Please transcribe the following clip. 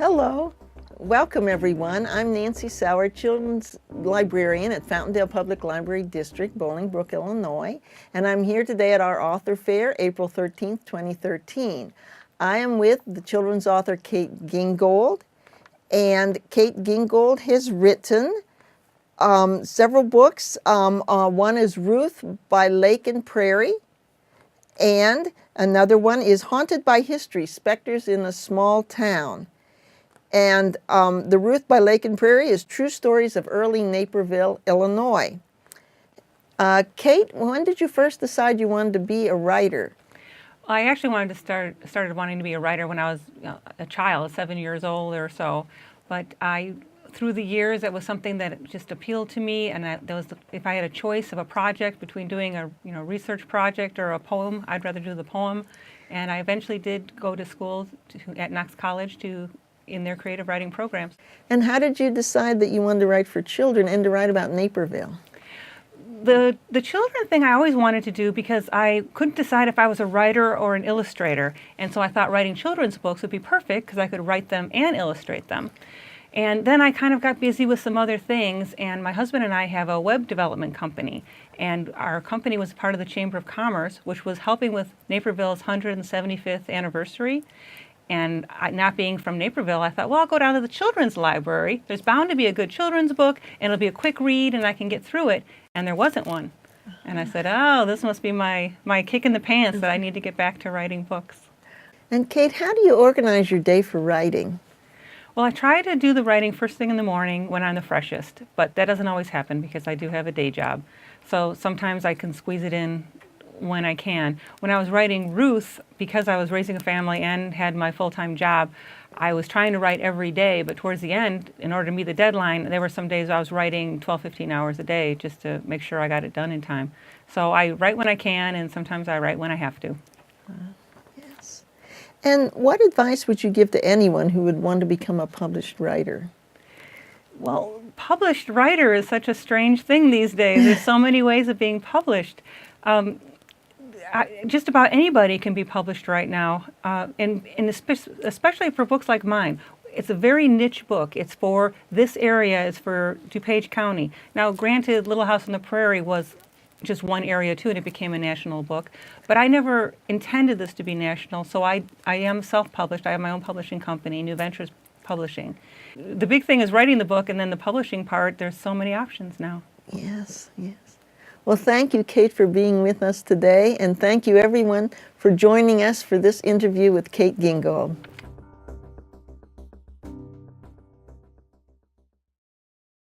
Hello. Welcome, everyone. I'm Nancy Sauer, Children's Librarian at Fountaindale Public Library District, Bolingbrook, Illinois, and I'm here today at our author fair, April 13th, 2013. I am with the children's author Kate Gingold, and Kate Gingold has written several books. One is Ruth by Lake and Prairie, and another one is Haunted by History, Specters in a Small Town. And the Ruth by Lake and Prairie is True Stories of Early Naperville, Illinois. Kate, when did you first decide you wanted to be a writer? I actually wanted to started wanting to be a writer when I was a child, 7 years old or so. But through the years, it was something that just appealed to me. And if I had a choice of a project between doing a research project or a poem, I'd rather do the poem. And I eventually did go to school at Knox College in their creative writing programs. And how did you decide that you wanted to write for children and to write about Naperville? The children thing I always wanted to do because I couldn't decide if I was a writer or an illustrator. And so I thought writing children's books would be perfect because I could write them and illustrate them. And then I kind of got busy with some other things, and my husband and I have a web development company. And our company was part of the Chamber of Commerce, which was helping with Naperville's 175th anniversary. And not being from Naperville, I thought, well, I'll go down to the children's library. There's bound to be a good children's book, and it'll be a quick read, and I can get through it. And there wasn't one. And I said, oh, this must be my kick in the pants that I need to get back to writing books. And Kate, how do you organize your day for writing? Well, I try to do the writing first thing in the morning when I'm the freshest, but that doesn't always happen because I do have a day job. So sometimes I can squeeze it in when I can. When I was writing Ruth, because I was raising a family and had my full-time job, I was trying to write every day, but towards the end, in order to meet the deadline, there were some days I was writing 12, 15 hours a day just to make sure I got it done in time. So I write when I can, and sometimes I write when I have to. Yes. And what advice would you give to anyone who would want to become a published writer? Well, published writer is such a strange thing these days. There's so many ways of being published. Just about anybody can be published right now, and especially for books like mine. It's a very niche book. It's for this area. It's for DuPage County. Now, granted, Little House on the Prairie was just one area too, and it became a national book. But I never intended this to be national, so I am self-published. I have my own publishing company, New Ventures Publishing. The big thing is writing the book, and then the publishing part, there's so many options now. Yes, yes. Well, thank you, Kate, for being with us today, and thank you, everyone, for joining us for this interview with Kate Gingold.